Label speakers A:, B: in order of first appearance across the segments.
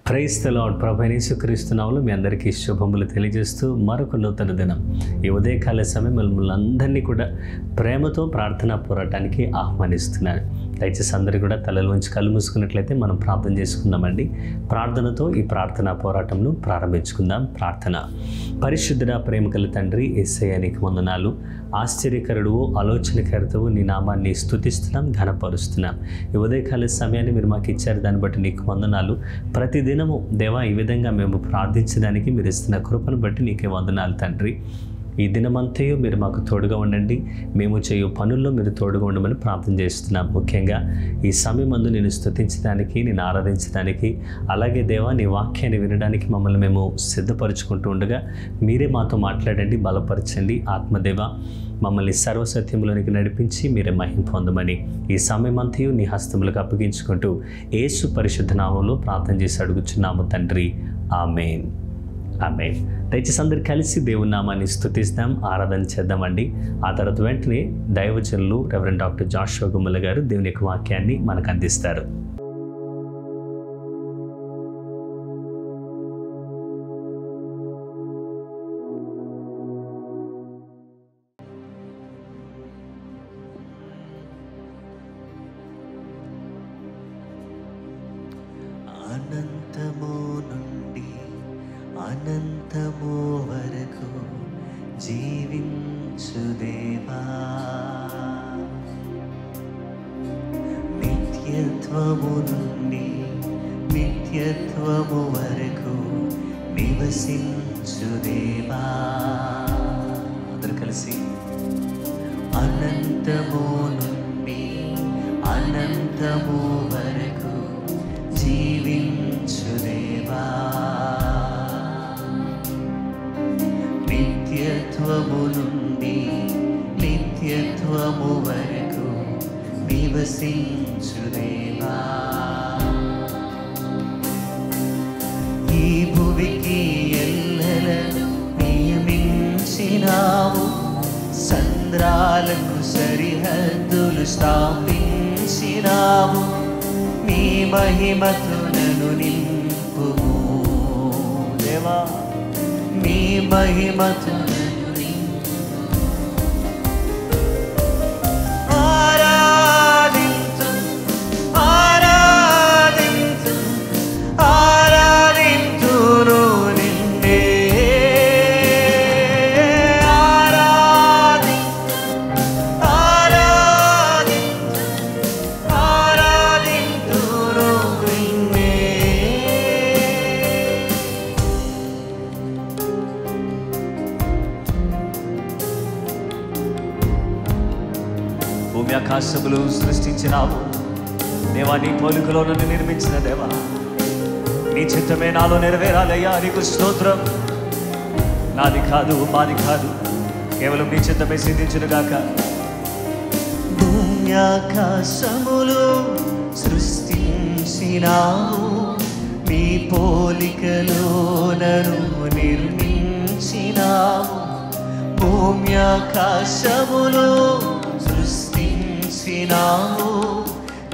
A: Praise the lord. ప్రభువైన యేసుక్రీస్తు నామములో మీ అందరికీ శుభములు తెలియజేస్తూ మరొక నూతన దినం ఈ ఉదయకాల సమయం మిమ్మల్ని అందరినీ కూడా ప్రేమతో ప్రార్థనా పోరాటానికి ఆహ్వానిస్తున్నాను. దయచేసి అందరూ కూడా తలలోంచి కళ్ళు మూసుకున్నట్లయితే మనం ప్రార్థన చేసుకుందామండి. ప్రార్థనతో ఈ ప్రార్థనా పోరాటంను ప్రారంభించుకుందాం. ప్రార్థన. పరిశుద్ధుడా, ప్రేమగల తండ్రి యేసయ్య, నీకు వందనాలు. ఆశ్చర్యకరుడు, ఆలోచనకర్తవు, నీ నామాన్ని స్తుతిస్తున్నాం, ఘనపరుస్తున్నాం. ఈ ఉదయకాల సమయాన్ని మీరు మాకు ఇచ్చారు, దాన్ని బట్టి నీకు వందనాలు. ప్రతిదినము దేవా, ఈ విధంగా మేము ప్రార్థించడానికి మీరు ఇస్తున్న కృపను బట్టి నీకే వందనాలు తండ్రి. ఈ దినమంతయు మీరు మాకు తోడుగా ఉండండి. మేము చేయు పనుల్లో మీరు తోడుగా ఉండమని ప్రార్థన చేస్తున్నాం. ముఖ్యంగా ఈ సమయమందు నేను స్తుతించడానికి, నేను ఆరాధించడానికి, అలాగే దేవా నీ వాక్యాన్ని వినడానికి మమ్మల్ని మేము సిద్ధపరచుకుంటూ ఉండగా మీరే మాతో మాట్లాడండి, బలపరచండి. ఆత్మదేవ, మమ్మల్ని సర్వసత్యంలోనికి నడిపించి మీరే మహిమ పొందమని ఈ సమయమంతయు నీ హస్తములకు అప్పగించుకుంటూ యేసు పరిశుద్ధ నామంలో ప్రార్థన చేసి అడుగుచున్నాము తండ్రి. ఆమేన్, ఆమేన్. దయచేసి అందరు కలిసి దేవుని నామాన్ని స్తుతిస్తాం, ఆరాధన చేద్దామండి. ఆ తర్వాత వెంటనే దైవజనులు రెవరెండ్ డాక్టర్ జాషువా గుమ్మల గారు దేవుని యొక్క వాక్యాన్ని మనకు అందిస్తారు.
B: అనంతము నుండి అనంతము వరకు జీవించు దేవా, నిత్యత్వము నుండి నిత్యత్వము వరకు నివసించు దేవా. అందరూ కలిసి అనంతము నుండి అనంతము వరకు జీవించు దేవా, నిత్యత్వము నుండి నిత్యత్వము వరకు నివసించు దేవా. ఈ భువికి ఎల్లలను నియమించినావు, సంద్రాలకు సరిహద్దులు స్థాపించినావు. నీ మహిమతో నన్ను నింపుము దేవా, నీ మహిమతో నన్ను నింపుము. ఆరాధించు ఆరాధించు ఆరాధించును నిన్నే, ఆరాధించు ఆరాధించు ఆరాధించును నిన్నే. భూమి ఆకాశములు సృష్టించినావు దేవా, నీ పోలికలో నన్ను నిర్మించిన దేవా, నీ చిత్తమే నాలో నెరవేరాలయ్యా. నీకు స్తోత్రం. నాది కాదు, మాది కాదు, కేవలం నీ చిత్తమే సిద్ధించునుగాక. భూమి ఆకాశములు సృష్టించినావు, నీ పోలికలో నన్ను నిర్మించినావు. భూమి ఆకాశములు సృష్టించినావు,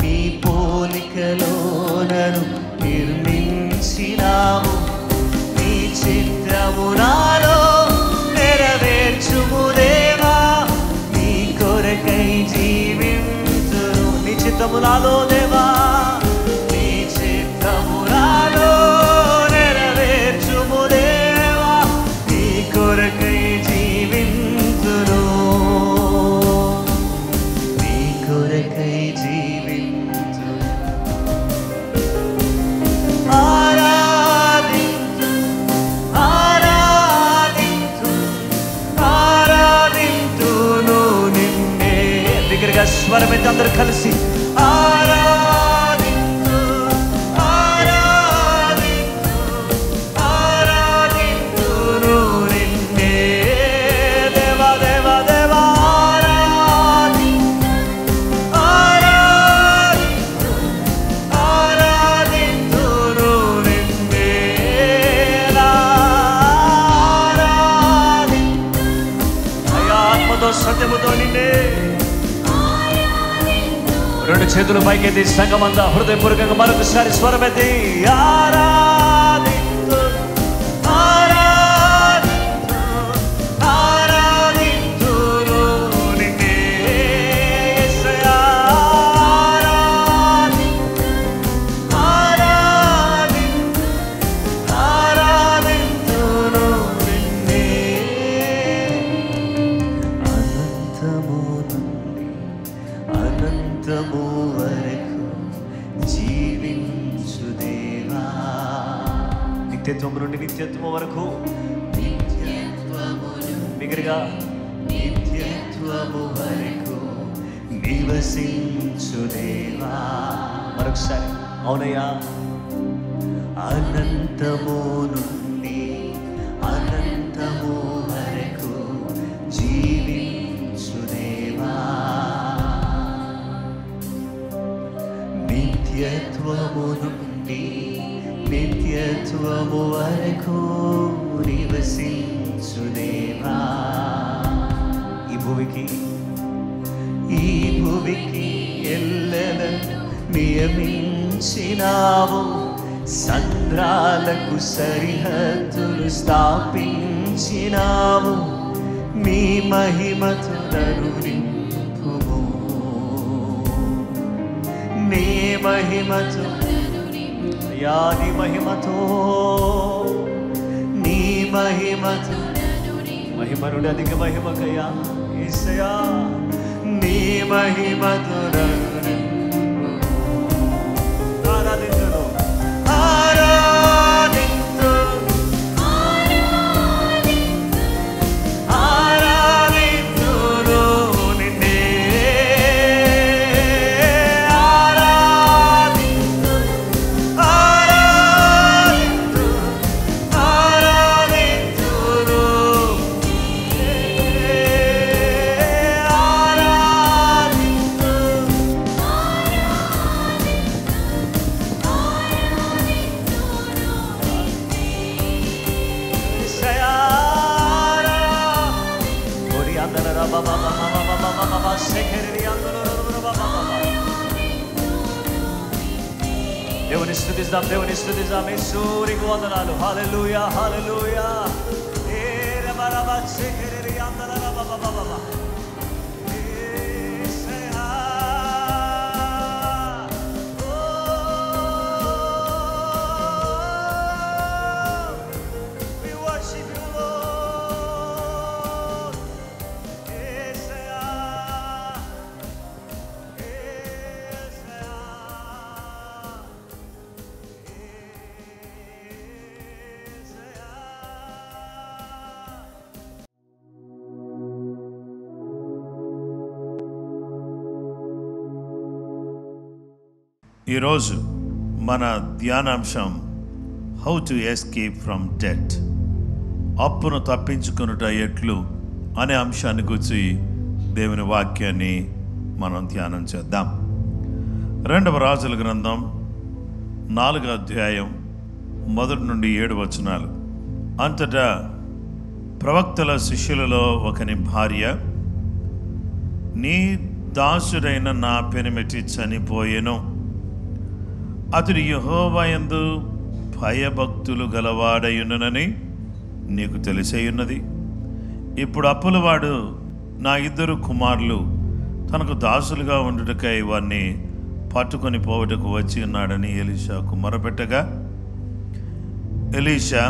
B: నీ పోలికలో నన్ను నిర్మించినావు. నీ చిత్తము నాలో నెరవేర్చుము దేవా, నీ కొరకై జీవింతును. నీ చిత్తము నాలో దేవా, నీ చిత్తము నాలో నెరవేర్చుము దేవా, నీ కొరకై జీవింతును. నీ కొరకై జీవింతును. ఆరాధించు ఆరాధించు ఆరాధించును నిన్నే. దగ్గరగా స్వరమైతే అందరూ కలిసి ఆరాధించు ఆరాధించు ఆరాధించును నిన్నే. దేవా దేవా దేవా, ఆరాధించు ఆరాధించు ఆరాధించును నిన్నే. ఆరాధించు అయ్యా, ఆత్మతో సత్యముతో నిన్నే. రెండు చేతులు పైకెత్తి సంగమంతా హృదయపూర్వకంగా మరొకసారి స్వరమెత్తి ఆరాధించు అనంతము వరకు జీవించు దేవా. నిత్యత్వం నుండి నిత్యత్వం వరకు బిగ్గరగా నిత్యత్వము వరకు నివసించు దేవా. మరొకసారి అవునయ్యా. అనంతము నుండి అనంతము వరకు జీవించు దేవా. నిత్యత్వము నుండి నిత్యత్వము వరకు నివసించు దేవా. ఈ భూమికి ఎల్లెలను నియమించినావు, సంద్రాలకు సరిహద్దులు స్థాపించినావు. నీ మహిమతో నన్ను నింపుము, నీ మహిమతో యా నీ మహిమతో మహిమ నుండి అధిక మహిమకయ్యా యేసయ్యా. నీ మహిమతో నన్ను నింపుము. ఆరాధించును దేవుని స్తుతిద్దాం, దేవుని స్తుతిద్దాం. యేసునికి వందనాలు. హల్లెలూయా, హల్లెలూయా. ఏ రబరబ సెకెరి అందల బాబా యేసయ్యా. ఓ we worship you Lord. యేసయ్యా, యేసయ్యా.
C: ఈరోజు మన ధ్యానాంశం how to escape from debt, అప్పును తప్పించుకొనుట ఎట్లు అనే అంశాన్ని గురించి దేవుని వాక్యాన్ని మనం ధ్యానం చేద్దాం. 2వ రాజుల గ్రంథం 4వ అధ్యాయం 1 నుండి 7 వచనాలు. అంతటా ప్రవక్తల శిష్యులలో ఒకని భార్య, నీ దాసుడైన నా పెనిమిటి చనిపోయెను, అతడు యెహోవా యందు భయభక్తులు గలవాడయున్ననని నీకు తెలిసేయున్నది. ఇప్పుడు అప్పులవాడు నా 2 కుమారులు తనకు దాసులుగా ఉండుటకై వారిని పట్టుకొని పోవుటకు వచ్చి ఉన్నాడని ఎలీషాకు మొరపెట్టగా, ఎలీషా,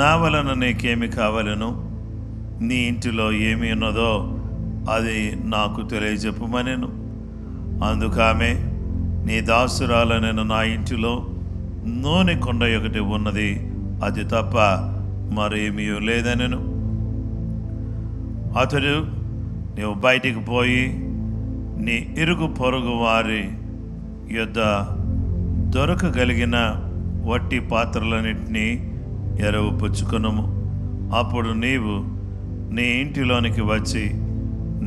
C: నా వలన నీకేమి కావాలను, నీ ఇంటిలో ఏమి ఉన్నదో అది నాకు తెలియజెప్పమనెను. అందుకామె, నీ దాసురాలనైన నా ఇంటిలో నూనె కొండ ఒకటి ఉన్నది, అది తప్ప మరేమీ లేదనెను. అతడు, నీవు బయటికి పోయి నీ ఇరుగు పొరుగు వారి యొద్ద దొరకగలిగిన వట్టి పాత్రలన్నింటినీ ఎరవు పుచ్చుకొనుము. అప్పుడు నీవు నీ ఇంటిలోనికి వచ్చి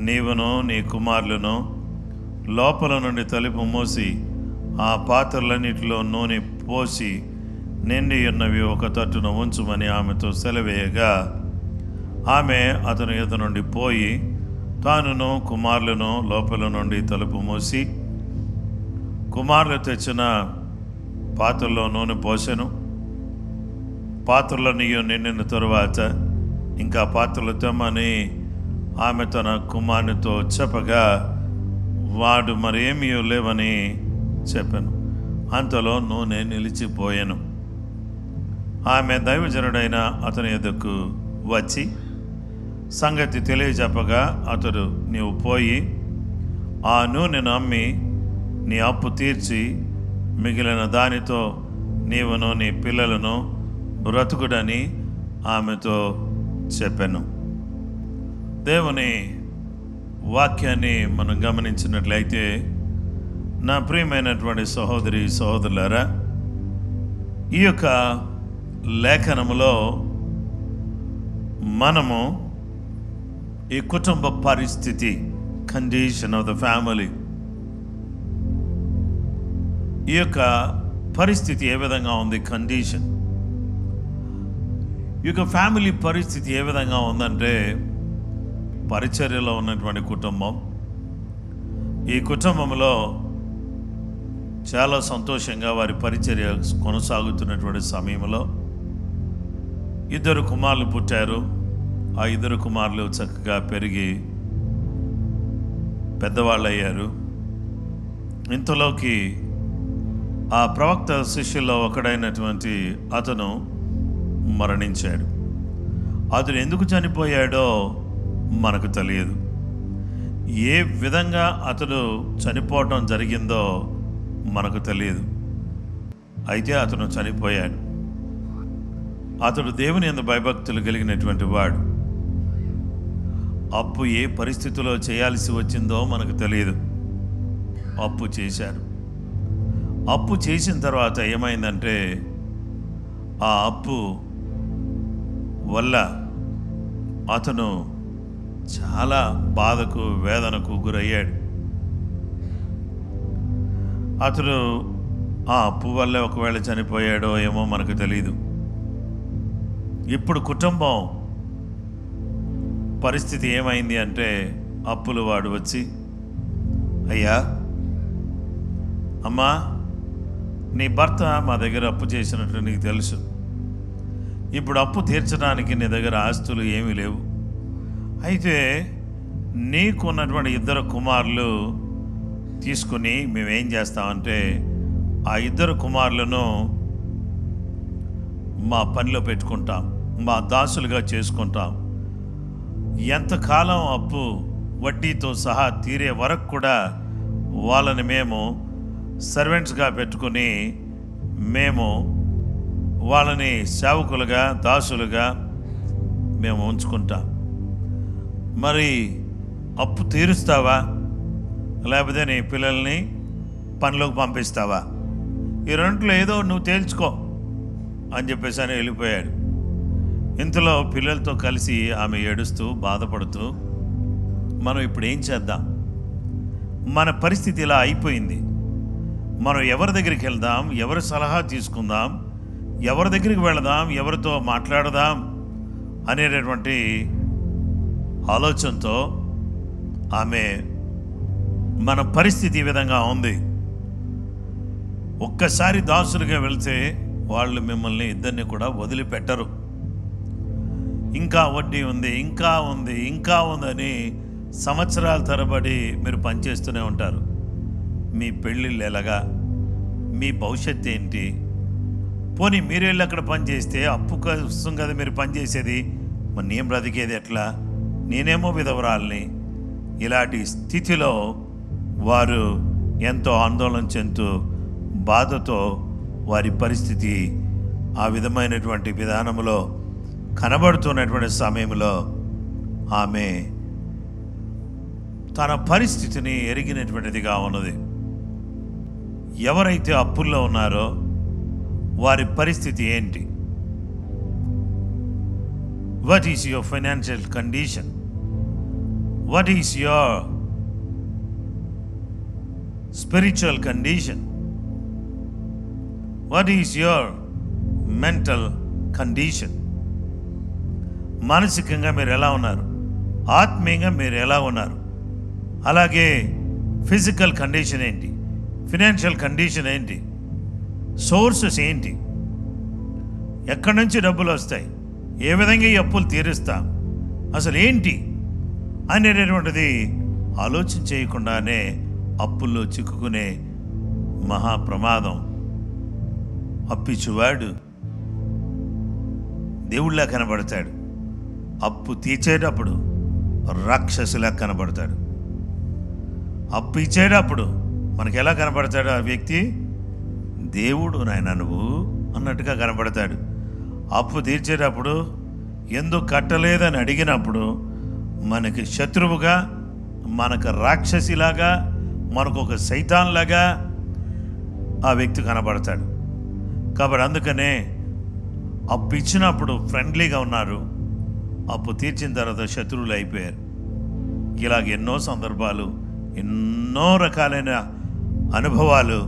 C: నీవును నీ కుమారులను లోపల నుండి తలుపు మూసి ఆ పాత్రలన్నిటిలో నూనె పోసి నిండి ఉన్నవి ఒక తట్టున ఉంచుమని ఆమెతో సెలవేయగా, ఆమె అతని ఎదుట నుండి పోయి తానును కుమారులను లోపల నుండి తలుపు మూసి కుమారులు తెచ్చిన పాత్రలో నూనె పోసెను. పాత్రలన్నీ నిండిన తరువాత ఇంకా పాత్రలు తెమ్మని ఆమె తన కుమారునితో చెప్పగా, వాడు మరేమీ లేవని చెప్పాను. అంతలో నూనె నిలిచిపోయాను. ఆమె దైవజనుడైన అతని ఎదుకు వచ్చి సంగతి తెలియజెప్పగా, అతడు, నీవు పోయి ఆ నూనెను అమ్మి నీ అప్పు తీర్చి మిగిలిన దానితో నీవును నీ పిల్లలను బ్రతుకుడని ఆమెతో చెప్పాను. దేవుని వాక్యాన్ని మనం గమనించినట్లయితే నా ప్రియమైనటువంటి సహోదరి సహోదరులారా, ఈ యొక్క లేఖనములో మనము ఈ కుటుంబ పరిస్థితి, కండిషన్ ఆఫ్ ద ఫ్యామిలీ, ఈ యొక్క పరిస్థితి ఏ విధంగా ఉంది, కండిషన్, ఈ యొక్క ఫ్యామిలీ పరిస్థితి ఏ విధంగా ఉందంటే, పరిచర్యలో ఉన్నటువంటి కుటుంబం, ఈ కుటుంబంలో చాలా సంతోషంగా వారి పరిచర్య కొనసాగుతున్నటువంటి సమయంలో 2 కుమారులు పుట్టారు. ఆ 2 కుమారులు చక్కగా పెరిగి పెద్దవాళ్ళు అయ్యారు. ఇంతలోకి ఆ ప్రవక్త శిష్యుల్లో ఒకడైనటువంటి అతను మరణించాడు. అతను ఎందుకు చనిపోయాడో మనకు తెలియదు. ఏ విధంగా అతడు చనిపోవటం జరిగిందో మనకు తెలియదు. అయితే అతను చనిపోయాడు. అతడు దేవుని యందు భయభక్తులు కలిగినటువంటి వాడు. అప్పు ఏ పరిస్థితిలో చేయాల్సి వచ్చిందో మనకు తెలియదు. అప్పు చేశాడు. అప్పు చేసిన తర్వాత ఏమైందంటే, ఆ అప్పు వల్ల అతను చాలా బాధకు వేదనకు గురయ్యాడు. అతడు ఆ అప్పు వల్ల ఒకవేళ చనిపోయాడో ఏమో మనకు తెలియదు. ఇప్పుడు కుటుంబం పరిస్థితి ఏమైంది అంటే, అప్పులు వాడు వచ్చి, అయ్యా, అమ్మా, నీ భర్త మా దగ్గర అప్పు చేసినట్టు నీకు తెలుసు. ఇప్పుడు అప్పు తీర్చడానికి నీ దగ్గర ఆస్తులు ఏమీ లేవు. అయితే నీకున్నటువంటి 2 కుమారులు తీసుకుని మేమేం చేస్తామంటే, ఆ 2 కుమారులను మా పనిలో పెట్టుకుంటాం, మా దాసులుగా చేసుకుంటాం. ఎంతకాలం అప్పు వడ్డీతో సహా తీరే వరకు కూడా వాళ్ళని మేము సర్వెంట్స్గా పెట్టుకుని మేము వాళ్ళని సేవకులుగా, దాసులుగా మేము ఉంచుకుంటాం. మరి అప్పు తీరుస్తావా, లేకపోతే నీ పిల్లల్ని పనిలోకి పంపిస్తావా? ఈ రెంట్లో ఏదో నువ్వు తేల్చుకో అని చెప్పేసి అని వెళ్ళిపోయాడు. ఇంతలో పిల్లలతో కలిసి ఆమె ఏడుస్తూ బాధపడుతూ, మనం ఇప్పుడు ఏం చేద్దాం, మన పరిస్థితి ఇలా అయిపోయింది, మనం ఎవరి దగ్గరికి వెళ్దాం, ఎవరి సలహా తీసుకుందాం, ఎవరి దగ్గరికి వెళదాం, ఎవరితో మాట్లాడదాం అనేటటువంటి ఆలోచనతో ఆమె, మన పరిస్థితి ఈ విధంగా ఉంది, ఒక్కసారి దాసులుగా వెళ్తే వాళ్ళు మిమ్మల్ని ఇద్దరిని కూడా వదిలిపెట్టరు, ఇంకా వడ్డీ ఉంది, ఇంకా ఉంది, ఇంకా ఉందని సంవత్సరాల తరబడి మీరు పనిచేస్తూనే ఉంటారు. మీ పెళ్ళిళ్ళు ఎలాగా, మీ భవిష్యత్తు ఏంటి? పోనీ మీరు వెళ్ళి అక్కడ పనిచేస్తే అప్పు కోసం కదా మీరు పనిచేసేది, మరి నేను బ్రతికేది ఎట్లా, నేనేమో విధవరాల్ని. ఇలాంటి స్థితిలో వారు ఎంతో ఆందోళన చెందుతూ బాధతో వారి పరిస్థితి ఆ విధమైనటువంటి విధానంలో కనబడుతున్నటువంటి సమయంలో ఆమె తన పరిస్థితిని ఎరిగినటువంటిదిగా ఉన్నది. ఎవరైతే అప్పుల్లో ఉన్నారో వారి పరిస్థితి ఏంటి? What is your financial condition? What is your spiritual condition? What is your mental condition? మానసికంగా మీరు ఎలా ఉన్నారు, ఆత్మీయంగా మీరు ఎలా ఉన్నారు, అలాగే ఫిజికల్ కండిషన్ ఏంటి, ఫినాన్షియల్ కండిషన్ ఏంటి, సోర్సెస్ ఏంటి, ఎక్కడి నుంచి డబ్బులు వస్తాయి, ఏ విధంగా ఈ అప్పులు తీరుస్తాం, అసలు ఏంటి అనేటటువంటిది ఆలోచన చేయకుండానే అప్పుల్లో చిక్కుకునే మహాప్రమాదం. అప్పిచ్చువాడు దేవుళ్ళ కనబడతాడు, అప్పు తీర్చేటప్పుడు రాక్షసులా కనబడతాడు. అప్పు ఇచ్చేటప్పుడు మనకి ఎలా కనపడతాడు ఆ వ్యక్తి? దేవుడు నాయన నువ్వు అన్నట్టుగా కనపడతాడు. అప్పు తీర్చేటప్పుడు ఎందుకు కట్టలేదని అడిగినప్పుడు మనకి శత్రువుగా, మనకు రాక్షసిలాగా, మనకు ఒక సైతాన్లాగా ఆ వ్యక్తి కనపడతాడు. కాబట్టి అందుకనే అప్పు ఇచ్చినప్పుడు ఫ్రెండ్లీగా ఉన్నారు, అప్పు తీర్చిన తర్వాత శత్రువులు అయిపోయారు. ఇలాగ ఎన్నో సందర్భాలు, ఎన్నో రకాలైన అనుభవాలు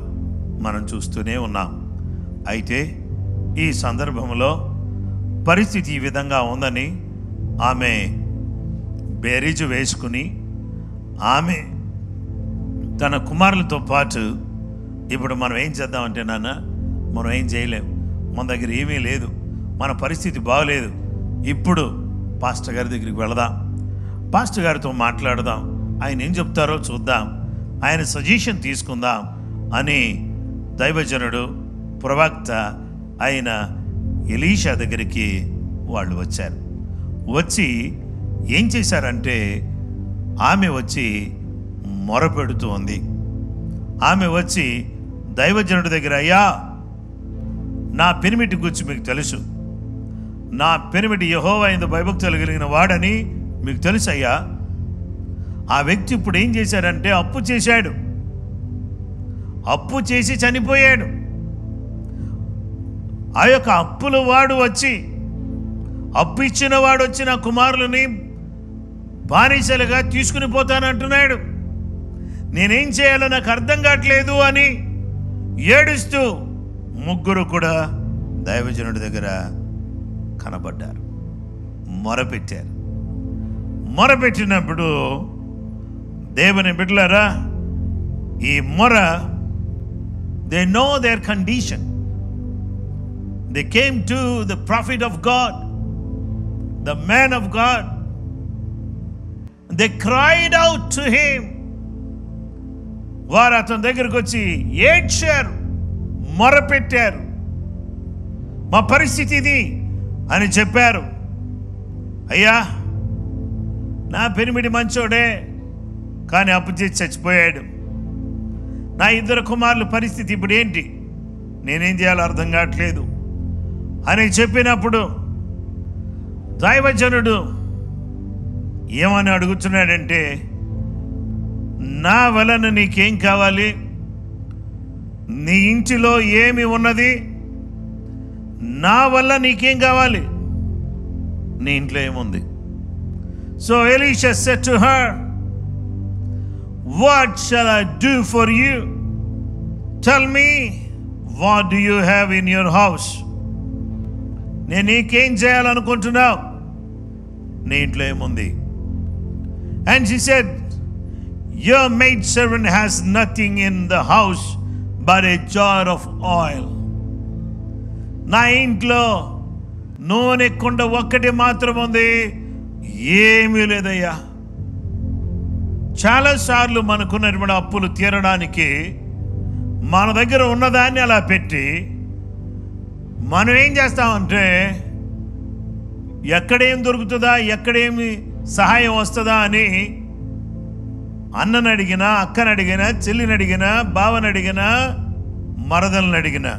C: మనం చూస్తూనే ఉన్నాం. అయితే ఈ సందర్భంలో పరిస్థితి ఈ విధంగా ఉందని ఆమె బేరీజు వేసుకుని ఆమె తన కుమారులతో పాటు ఇప్పుడు మనం ఏం చేద్దామంటే నాన్న, మనం ఏం చేయలేం, మన దగ్గర ఏమీ లేదు, మన పరిస్థితి బాగలేదు, ఇప్పుడు పాస్టర్ గారి దగ్గరికి వెళదాం, పాస్టర్ గారితో మాట్లాడదాం, ఆయన ఏం చెప్తారో చూద్దాం, ఆయన సజెషన్ తీసుకుందాం అని దైవజనుడు ప్రవక్త అయిన ఎలీషా దగ్గరికి వాళ్ళు వచ్చారు. వచ్చి ఏం చేశారంటే ఆమె వచ్చి మొరపెడుతూ ఉంది. ఆమె వచ్చి దైవజనుడి దగ్గర, అయ్యా నా పెనిమిటి గురించి మీకు తెలుసు, నా పెనిమిటి యెహోవా యందు భయభక్తులు కలిగిన వాడని మీకు తెలుసు అయ్యా. ఆ వ్యక్తి ఇప్పుడు ఏం చేశాడంటే అప్పు చేశాడు, అప్పు చేసి చనిపోయాడు. ఆ యొక్క అప్పుల వాడు వచ్చి, అప్పు ఇచ్చిన వాడు వచ్చి నా కుమారులని బానిసలుగా తీసుకుని పోతానంటున్నాడు, నేనేం చేయాలో నాకు అర్థం కావట్లేదు అని ఏడుస్తూ ముగ్గురు కూడా దైవజనుడి దగ్గర కనబడ్డారు, మొరపెట్టారు. మొరపెట్టినప్పుడు దేవుని బిడ్డలారా, ఈ మొర, they know there condition. They came to the profit of God, the man of God. They cried out to him. వారు అతని దగ్గరకు వచ్చి ఏడ్చారు, మొరపెట్టారు, మా పరిస్థితి ఇది అని చెప్పారు. అయ్యా నా పెనిమిటి మంచోడే, కానీ అప్పు చేసి చచ్చిపోయాడు, నా ఇద్దరు కుమారుల పరిస్థితి ఇప్పుడు ఏంటి, నేనేం చేయాలో అర్థం కావట్లేదు అని చెప్పినప్పుడు దైవజనుడు ఏమని అడుగుతున్నాడంటే, నా వలన నీకేం కావాలి, నీ ఇంటిలో ఏమి ఉన్నది, నా వల్ల నీకేం కావాలి, నీ ఇంట్లో ఏముంది? So Elisha said to her, what shall I do for you? Tell me, what do you have in your house? నేను నీకేం చేయాలనుకుంటున్నావు, నీ ఇంట్లో ఏముంది? And she said, your maidservant has nothing in the house but a jar of oil. నా ఇంట్లో నూనె కుండ ఒక్కటి మాత్రం ఉంది, ఏమీ లేదయ్యా. చాలాసార్లు మనకున్నటువంటి అప్పులు తీరడానికి మన దగ్గర ఉన్నదాన్ని అలా పెట్టి మనం ఏం చేస్తామంటే ఎక్కడేం దొరుకుతుందా, ఎక్కడేమి సహాయం వస్తుందా అని అన్నని అడిగినా, అక్కని అడిగినా, చెల్లిని అడిగినా, బావని అడిగినా, మరదల్ని అడిగినా,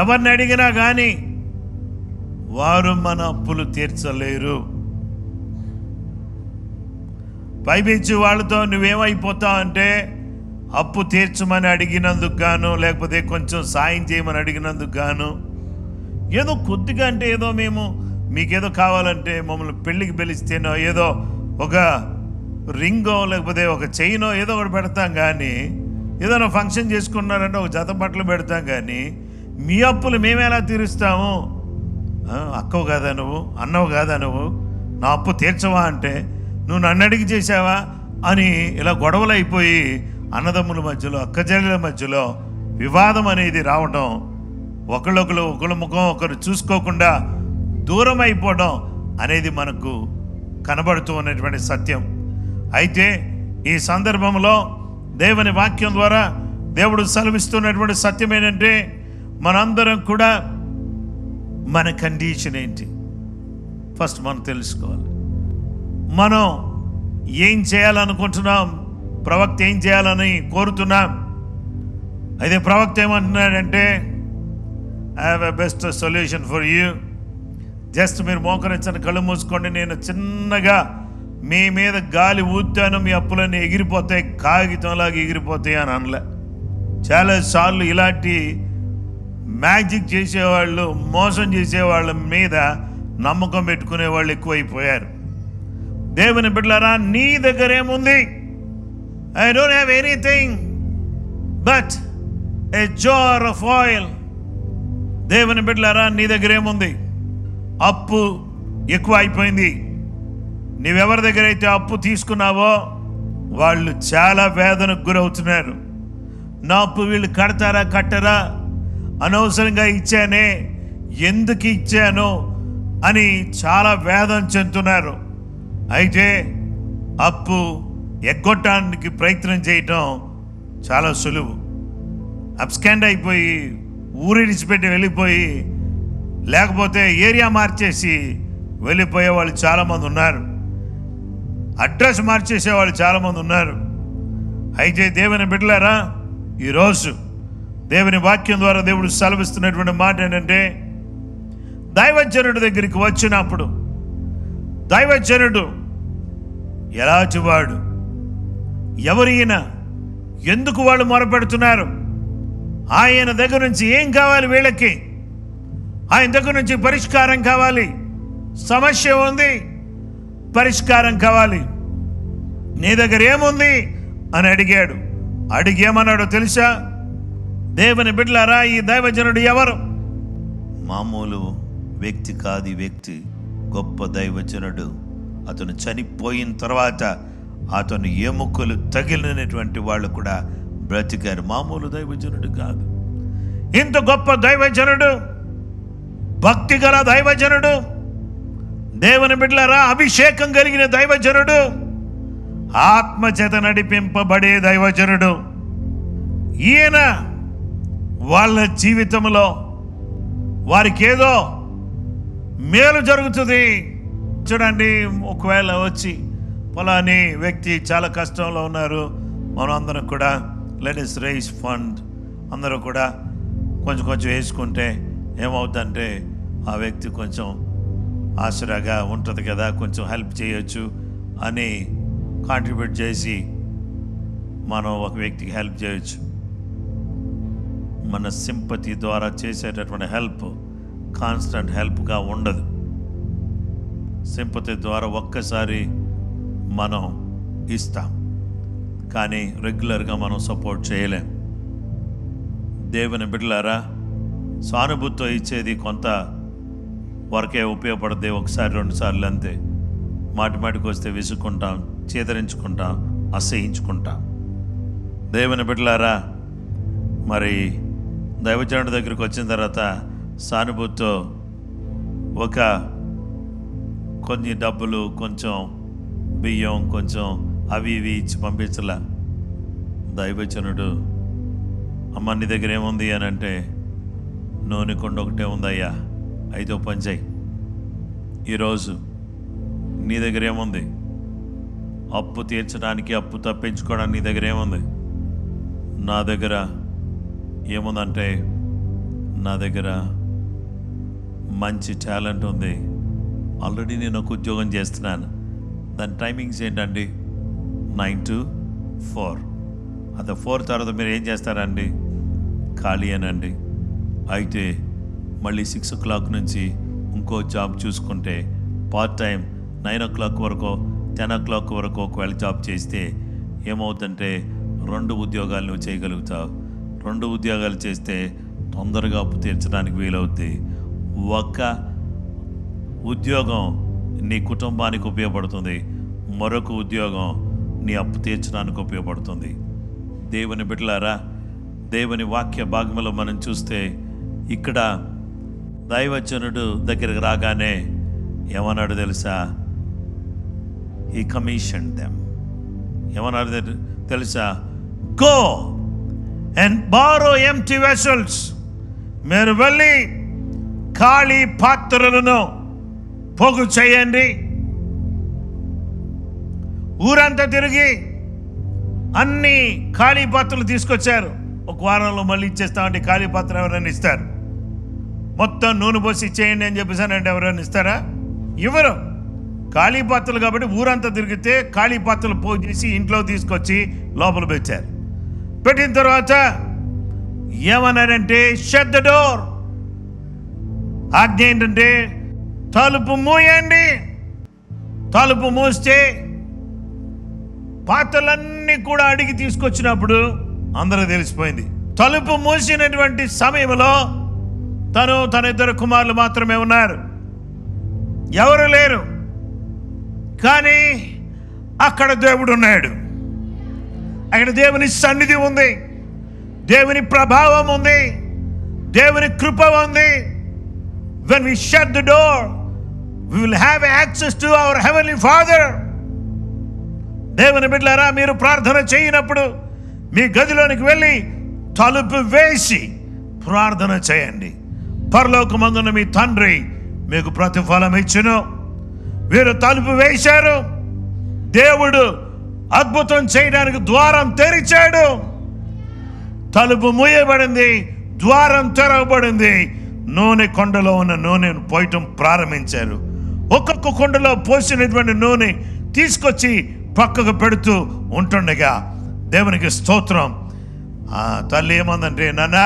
C: ఎవరిని అడిగినా కానీ వారు మన అప్పులు తీర్చలేరు. పైపించి వాళ్ళతో నువ్వేమైపోతావు అంటే, అప్పు తీర్చమని అడిగినందుకు గాను, లేకపోతే కొంచెం సాయం చేయమని అడిగినందుకు గాను, ఏదో కొద్దిగా అంటే ఏదో మేము మీకేదో కావాలంటే మమ్మల్ని పెళ్ళికి పిలిస్తేనో ఏదో ఒక రింగో లేకపోతే ఒక చైనో ఏదో ఒకటి పెడతాం, కానీ ఏదైనా ఫంక్షన్ చేసుకున్నారంటే ఒక జత బట్టలు పెడతాం, కానీ మీ అప్పులు మేమేలా తీరుస్తాము? అక్కవు కాదా నువ్వు, అన్నవు కాదా నువ్వు, నా అప్పు తీర్చవా అంటే నువ్వు నన్ను అడిగి చేసావా అని ఇలా గొడవలు అయిపోయి అన్నదమ్ముల మధ్యలో, అక్కచెల్లెల మధ్యలో వివాదం అనేది రావడం, ఒకళ్ళ ముఖం ఒకరు చూసుకోకుండా దూరం అయిపోవడం అనేది మనకు కనబడుతూ ఉన్నటువంటి సత్యం. అయితే ఈ సందర్భంలో దేవుని వాక్యం ద్వారా దేవుడు సెలవిస్తున్నటువంటి సత్యం ఏంటంటే, మనందరం కూడా మన కండిషన్ ఏంటి ఫస్ట్ మనం తెలుసుకోవాలి. మనం ఏం చేయాలనుకుంటున్నాం, ప్రవక్త ఏం చేయాలని కోరుతున్నాం. అయితే ప్రవక్త ఏమంటున్నాడంటే, I have a best solution for you. Just మీరు మోకరించని కళ్ళు మూసుకోండి, నేను చిన్నగా మీ మీద గాలి ఊతాను, మీ అప్పులన్నీ ఎగిరిపోతాయి, కాగితంలాగా ఎగిరిపోతాయి అని అనలే. చాలాసార్లు ఇలాంటి మ్యాజిక్ చేసేవాళ్ళు, మోసం చేసేవాళ్ళ మీద నమ్మకం పెట్టుకునే వాళ్ళు ఎక్కువైపోయారు. దేవుని బిడ్డలారా, నీ దగ్గర ఏముంది? I don't have anything but a jar of oil. దేవుని బిడ్డలారా, నీ దగ్గర ఏముంది? అప్పు ఎక్కువ అయిపోయింది. నీవెవరి దగ్గర అయితే అప్పు తీసుకున్నావో వాళ్ళు చాలా వేదనకు గురవుతున్నారు. నా అప్పు వీళ్ళు కడతారా కట్టరా, అనవసరంగా ఇచ్చానే, ఎందుకు ఇచ్చాను అని చాలా వేదన చెందుతున్నారు. అయితే అప్పు ఎగ్గొట్టడానికి ప్రయత్నం చేయటం చాలా సులువు. అబ్స్కాండ్ అయిపోయి, ఊరిడిచిపెట్టి వెళ్ళిపోయి, లేకపోతే ఏరియా మార్చేసి వెళ్ళిపోయే వాళ్ళు చాలామంది ఉన్నారు. అడ్రస్ మార్చేసే వాళ్ళు చాలామంది ఉన్నారు. అయితే దేవుని బిడ్డలారా, ఈరోజు దేవుని వాక్యం ద్వారా దేవుడు సెలవిస్తున్నటువంటి మాట ఏంటంటే, దైవజనుడి దగ్గరికి వచ్చినప్పుడు దైవజనుడు ఎలాంటివాడు, ఎవరైనా, ఎందుకు వాళ్ళు మొరపెడుతున్నారు, ఆయన దగ్గర నుంచి ఏం కావాలి వీళ్ళకి, ఆయన దగ్గర నుంచి పరిష్కారం కావాలి, సమస్య ఉంది, పరిష్కారం కావాలి, నీ దగ్గర ఏముంది అని అడిగాడు. అడిగేమన్నాడో తెలుసా? దేవుని బిడ్డలారా, ఈ దైవజనుడు ఎవరు? మామూలు వ్యక్తి కాదు. ఈ వ్యక్తి గొప్ప దైవజనుడు. అతను చనిపోయిన తర్వాత అతను ఎముకలు తగిలినటువంటి వాళ్ళు కూడా బ్రతికారు. మామూలు దైవజనుడు కాదు. ఇంత గొప్ప దైవజనుడు, భక్తి గల దైవజనుడు, దేవుని బిడ్డలారా, అభిషేకం కలిగిన దైవజనుడు, ఆత్మచేత నడిపింపబడే దైవజనుడు. ఈయన వాళ్ళ జీవితంలో వారికి ఏదో మేలు జరుగుతుంది. చూడండి, ఒకవేళ వచ్చి ఫలాని వ్యక్తి చాలా కష్టంలో ఉన్నారు, మనం అందరం కూడా లెట్ us రైజ్ ఫండ్, అందరూ కూడా కొంచెం కొంచెం వేసుకుంటే ఏమవుతుందంటే ఆ వ్యక్తి కొంచెం ఆసరాగా ఉంటుంది కదా, కొంచెం హెల్ప్ చేయొచ్చు అని కాంట్రిబ్యూట్ చేసి మనం ఒక వ్యక్తికి హెల్ప్ చేయొచ్చు. మన సింపతి ద్వారా చేసేటటువంటి హెల్ప్ కాన్స్టెంట్ హెల్ప్గా ఉండదు. సింపతి ద్వారా ఒక్కసారి మనం ఇస్తాం, కానీ రెగ్యులర్గా మనం సపోర్ట్ చేయలేం. దేవుని బిడ్డలారా, సానుభూతితో ఇచ్చేది కొంత వరకే ఉపయోగపడుతుంది, ఒకసారి రెండుసార్లు అంతే. మాటిమాటికి వస్తే విసుక్కుంటాం, చేదరించుకుంటాం, అసహించుకుంటాం. దేవుని బిడ్డలారా, మరి దైవజనుడి దగ్గరికి వచ్చిన తర్వాత సానుభూతితో ఒక కొన్ని డబ్బులు, కొంచెం బియ్యం, కొంచెం అవి ఇవి ఇచ్చి పంపించలా. దైవజనుడు, అమ్మ నీ దగ్గర ఏముంది అని అంటే, నూనె కొండ ఒకటే ఉందయ్యా, అయితే పని చేయి. ఈరోజు నీ దగ్గర ఏముంది? అప్పు తీర్చడానికి, అప్పు తప్పించుకోవడానికి నీ దగ్గర ఏముంది? నా దగ్గర ఏముందంటే, నా దగ్గర మంచి టాలెంట్ ఉంది. ఆల్రెడీ నేను ఒక ఉద్యోగం చేస్తున్నాను. దాని టైమింగ్స్ ఏంటండి? 9 to 4. అది 4 తర్వాత మీరు ఏం చేస్తారండి? ఖాళీ అనండి. అయితే మళ్ళీ 6 o'clock నుంచి ఇంకో జాబ్ చూసుకుంటే పార్ట్ టైం 9 o'clock వరకు 10 o'clock వరకు ఒకవేళ జాబ్ చేస్తే ఏమవుతుందంటే 2 ఉద్యోగాలు నువ్వు చేయగలుగుతావు. 2 ఉద్యోగాలు చేస్తే తొందరగా అప్పు తీర్చడానికి వీలవుతుంది. ఒక ఉద్యోగం నీ కుటుంబానికి ఉపయోగపడుతుంది, మరొక ఉద్యోగం నీ అప్పు తీర్చడానికి ఉపయోగపడుతుంది. దేవుని బిడ్డలారా, దేవుని వాక్య భాగంలో మనం చూస్తే ఇక్కడ దైవజనుడు దగ్గరికి రాగానే ఏమన్నాడు తెలుసా? He commission them. ఏమన్నాడు తెలుసా? Go and borrow empty vessels. మీరు వెళ్ళి ఖాళీ పాత్రలను పోగు చేయండి, ఊరంతా తిరిగి అన్ని ఖాళీ పాత్రలు తీసుకొచ్చారు. ఒక వారంలో మళ్ళీ ఇచ్చేస్తామంటే ఖాళీ పాత్ర ఎవరైనా ఇస్తారు? మొత్తం నూనె పోసి ఇచ్చేయండి అని చెప్పేసానంటే ఎవరైనా ఇస్తారా? ఇవ్వరు. ఖాళీ పాత్రలు కాబట్టి ఊరంతా తిరిగితే ఖాళీ పాత్రలు పోగు చేసి ఇంట్లో తీసుకొచ్చి లోపల పెట్టారు. పెట్టిన తర్వాత ఏమన్నారంటే షట్ ద డోర్. ఆజ్ఞ ఏంటంటే తలుపు మూయండి. తలుపు మూస్తే పాత్రలన్నీ కూడా అడిగి తీసుకొచ్చినప్పుడు అందరూ తెలిసిపోయింది. తలుపు మూసినటువంటి సమయంలో తన ఇద్దరు కుమారులు మాత్రమే ఉన్నారు, ఎవరు లేరు. కానీ అక్కడ దేవుడు ఉన్నాడు. అక్కడ దేవుని సన్నిధి ఉంది, దేవుని ప్రభావం ఉంది, దేవుని కృప ఉంది. When we shut the door, we will have access to our heavenly Father. దేవుని బిడ్డలారా, మీరు ప్రార్థన చేయనప్పుడు మీ గదిలోనికి వెళ్ళి తలుపు వేసి ప్రార్థన చేయండి. పరలోకమందున్న మీ తండ్రి మీకు ప్రతిఫలం ఇచ్చును. వీరు తలుపు వేశారు, దేవుడు అద్భుతం చేయడానికి ద్వారం తెరిచాడు. తలుపు మూయబడింది, ద్వారం తెరవబడింది. నూనె కొండలో ఉన్న నూనెను పోయటం ప్రారంభించారు. ఒక్కొక్క కొండలో పోసినటువంటి నూనె తీసుకొచ్చి పక్కకు పెడుతూ ఉంటుండగా దేవునికి స్తోత్రం. తల్లి ఏమందంటే, నాన్న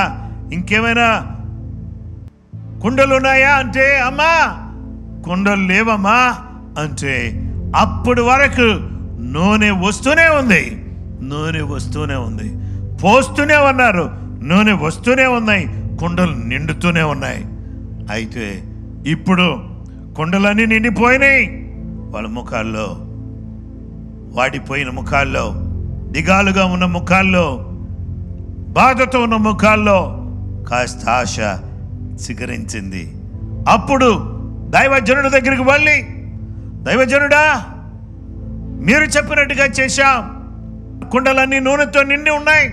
C: ఇంకేమైనా కుండలు ఉన్నాయా అంటే, అమ్మా కుండలు లేవమ్మా అంటే, అప్పటి వరకు నూనె వస్తూనే ఉంది, నూనె వస్తూనే ఉంది. పోస్తూనే ఉన్నారు, నూనె వస్తూనే ఉన్నాయి, కుండలు నిండుతూనే ఉన్నాయి. అయితే ఇప్పుడు కుండలన్నీ నిండిపోయినాయి. వాళ్ళ ముఖాల్లో, వాడిపోయిన ముఖాల్లో, దిగాలుగా ఉన్న ముఖాల్లో, బాధతో ఉన్న ముఖాల్లో కాస్త ఆశ చిగురించింది. అప్పుడు దైవజనుడి దగ్గరికి వెళ్ళి, దైవజనుడా మీరు చెప్పినట్టుగా చేశాం, కుండలన్నీ నూనెతో నిండి ఉన్నాయి.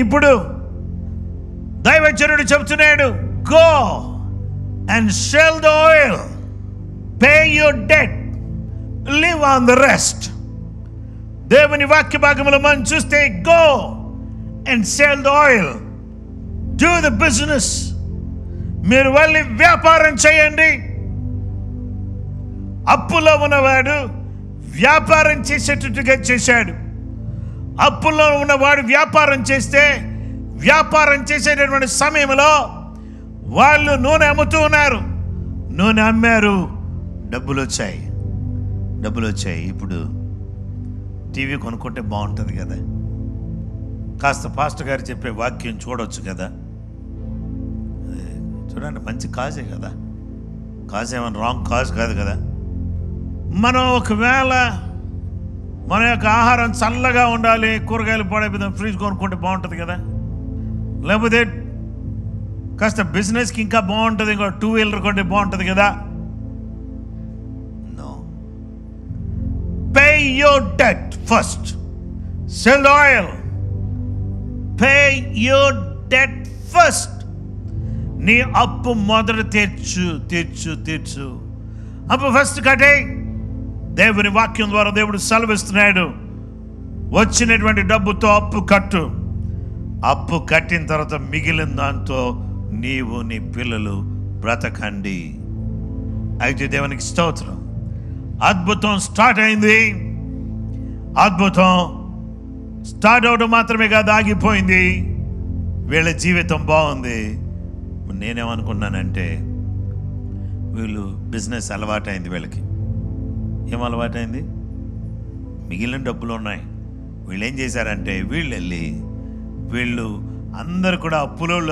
C: ఇప్పుడు దైవజనుడు చెప్తున్నాడు, go and cell the oil, pay your debt, live on the rest. దేవుని వాక్య భాగంలో మనం చూస్తే, go and cell the oil, do the business. మీరు వెళ్ళి వ్యాపారం చేయండి. అప్పులో ఉన్నవాడు వ్యాపారం చేసేటట్టుగా చేశాడు. అప్పుల్లో ఉన్నవాడు వ్యాపారం చేస్తే, వ్యాపారం చేసేటటువంటి సమయంలో వాళ్ళు నూనె అమ్ముతూ ఉన్నారు. నూనె అమ్మారు, డబ్బులు వచ్చాయి. ఇప్పుడు టీవీ కొనుక్కుంటే బాగుంటుంది కదా, కాస్త పాస్టర్ గారు చెప్పే వాక్యం చూడవచ్చు కదా. చూడండి, మంచి కాజే కదా, కాజ్ ఏమైనా రాంగ్ కాజ్ కాదు కదా. మనం ఒకవేళ మన యొక్క ఆహారం చల్లగా ఉండాలి, కూరగాయలు పాడైపోతే ఫ్రిడ్జ్ కొనుక్కుంటే బాగుంటుంది కదా. లేకపోతే కాస్త బిజినెస్కి ఇంకా బాగుంటుంది, ఇంకో 2 వీలర్ కొంటే బాగుంటుంది కదా. No, pay your debt first, sell oil, pay your debt first. నీ అప్పు మొదట తీర్చు. అప్పు ఫస్ట్ కట్టే. దేవుని వాక్యం ద్వారా దేవుడు సెలవిస్తున్నాడు, వచ్చినటువంటి డబ్బుతో అప్పు కట్టు. అప్పు కట్టిన తర్వాత మిగిలిన దాంతో నీవు నీ పిల్లలు బ్రతకండి. అయితే దేవునికి స్తోత్రం. అద్భుతం స్టార్ట్ అయింది. అద్భుతం స్టార్ట్ అవడం మాత్రమే కాదు, ఆగిపోయింది. వీళ్ళ జీవితం బాగుంది. నేనేమనుకున్నానంటే, వీళ్ళు బిజినెస్ అలవాటైంది. వీళ్ళకి ఏం అలవాటైంది? మిగిలిన డబ్బులు ఉన్నాయి. వీళ్ళు ఏం చేశారంటే, వీళ్ళు అందరు కూడా అప్పులోళ్ళు,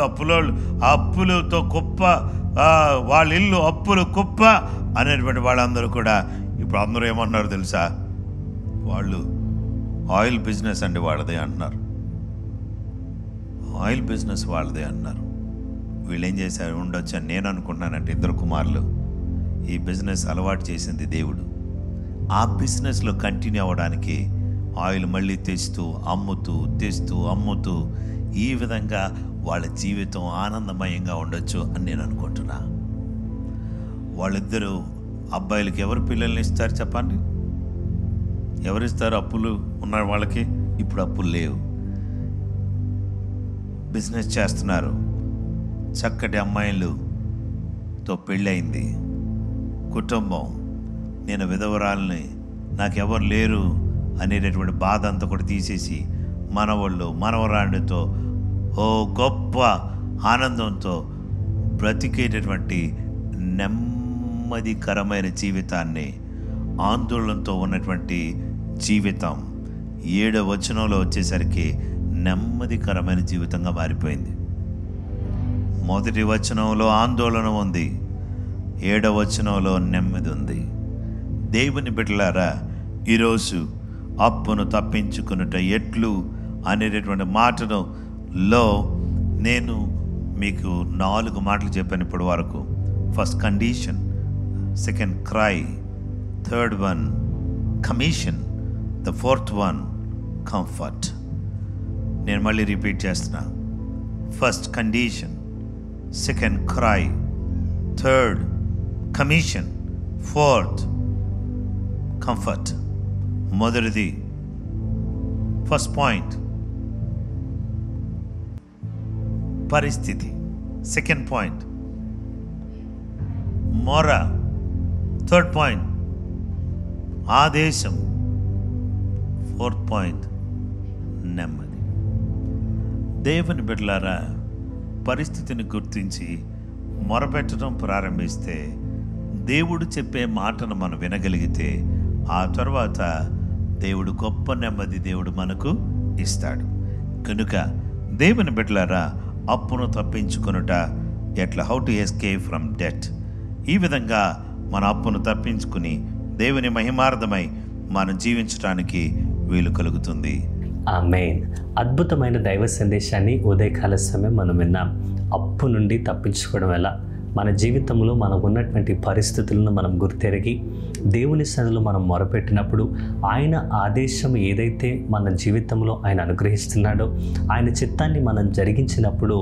C: ఆ అప్పులతో కుప్ప, వాళ్ళ ఇల్లు అప్పులు కుప్ప అనేటువంటి వాళ్ళందరూ కూడా ఇప్పుడు అందరూ ఏమన్నారు తెలుసా? వాళ్ళు ఆయిల్ బిజినెస్ అండి వాళ్ళదే అంటున్నారు. ఆయిల్ బిజినెస్ వాళ్ళదే అన్నారు. వీళ్ళు ఏం చేశారు ఉండొచ్చు అని నేను అనుకుంటున్నానంటే, ఇద్దరు కుమారులు ఈ బిజినెస్ అలవాటు చేసింది దేవుడు. ఆ బిజినెస్లో కంటిన్యూ అవ్వడానికి ఆయిల్ మళ్ళీ తెస్తూ అమ్ముతూ ఈ విధంగా వాళ్ళ జీవితం ఆనందమయంగా ఉండొచ్చు అని నేను అనుకుంటున్నా. వాళ్ళిద్దరూ అబ్బాయిలకి ఎవరు పిల్లల్ని ఇస్తారు చెప్పండి? ఎవరిస్తారు అప్పులు ఉన్న వాళ్ళకి? ఇప్పుడు అప్పులు లేవు. బిజినెస్ చేస్తున్నారు, చక్కటి అమ్మాయిలతో పెళ్ళయింది, కుటుంబం, నేను విధవరాలని, నాకెవరు లేరు అనేటటువంటి బాధ అంతా కూడా తీసేసి మనవాళ్ళు మనవరాండితో ఓ గొప్ప ఆనందంతో బ్రతికేటటువంటి నెమ్మదికరమైన జీవితాన్ని, ఆందోళనతో ఉన్నటువంటి జీవితం 7వ వచనంలో వచ్చేసరికి నెమ్మదికరమైన జీవితంగా మారిపోయింది. మొదటి వచనంలో ఆందోళన ఉంది, 7వ వచనంలో నెమ్మది ఉంది. దేవుని బిడ్డలారా, ఈరోజు అప్పును తప్పించుకున్నట ఎట్లు అనేటటువంటి మాటలో నేను మీకు 4 మాటలు చెప్పాను ఇప్పటి వరకు. First condition, second cry, third one commission, the fourth one comfort. నేను మళ్ళీ రిపీట్ చేస్తున్నా. First condition, second cry, third commission, fourth comfort. మొదటిది, ఫస్ట్ పాయింట్ పరిస్థితి, సెకండ్ పాయింట్ మొర, థర్డ్ పాయింట్ ఆదేశం, ఫోర్త్ పాయింట్ నెమ్మది. దేవుని బిడ్డలారా, పరిస్థితిని గుర్తించి మొరపెట్టడం ప్రారంభిస్తే, దేవుడు చెప్పే మాటను మనం వినగలిగితే, ఆ తర్వాత దేవుడు గొప్ప నెమ్మది దేవుడు మనకు ఇస్తాడు. కనుక దేవుని బిడ్డలారా, అప్పును తప్పించుకొనుట ఎట్లా, how to escape from debt. ఈ విధంగా మన అప్పును తప్పించుకుని దేవుని మహిమార్థమై మనం జీవించడానికి వీలు కలుగుతుంది.
A: ఆమేన్. అద్భుతమైన దైవ సందేశాన్ని ఉదయకాల సమయం మనం విన్నాం. అప్పు నుండి తప్పించుకోవడం ఎలా, మన జీవితంలో మనకు ఉన్నటువంటి పరిస్థితులను మనం గుర్తెరిగి దేవుని సన్నిధిలో మనం మొరపెట్టినప్పుడు ఆయన ఆదేశం ఏదైతే మన జీవితంలో ఆయన అనుగ్రహిస్తున్నాడో, ఆయన చిత్తాన్ని మనం జరిగించినప్పుడు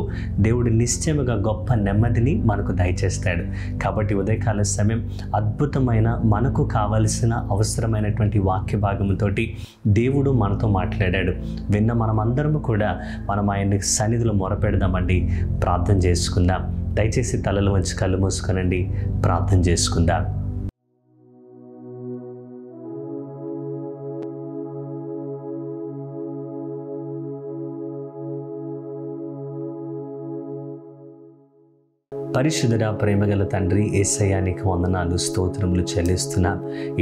A: దేవుడు నిశ్చయముగా గొప్ప నెమ్మదిని మనకు దయచేస్తాడు. కాబట్టి ఉదయకాల సమయం అద్భుతమైన మనకు కావలసిన అవసరమైనటువంటి వాక్య భాగంతోటి దేవుడు మనతో మాట్లాడాడు. విన్న మనమందరము కూడా మనం ఆయన సన్నిధిలో మొరపెడదామండి. ప్రార్థన చేసుకుందాం. దయచేసి తలలు వంచి కళ్ళు మూసుకొనండి. ప్రార్థన చేసుకుందాం. పరిశుద్ధుడా, ప్రేమగల తండ్రి, యేసయ్యా నీకు వందనాలు, స్తోత్రములు చెల్లిస్తున్నా.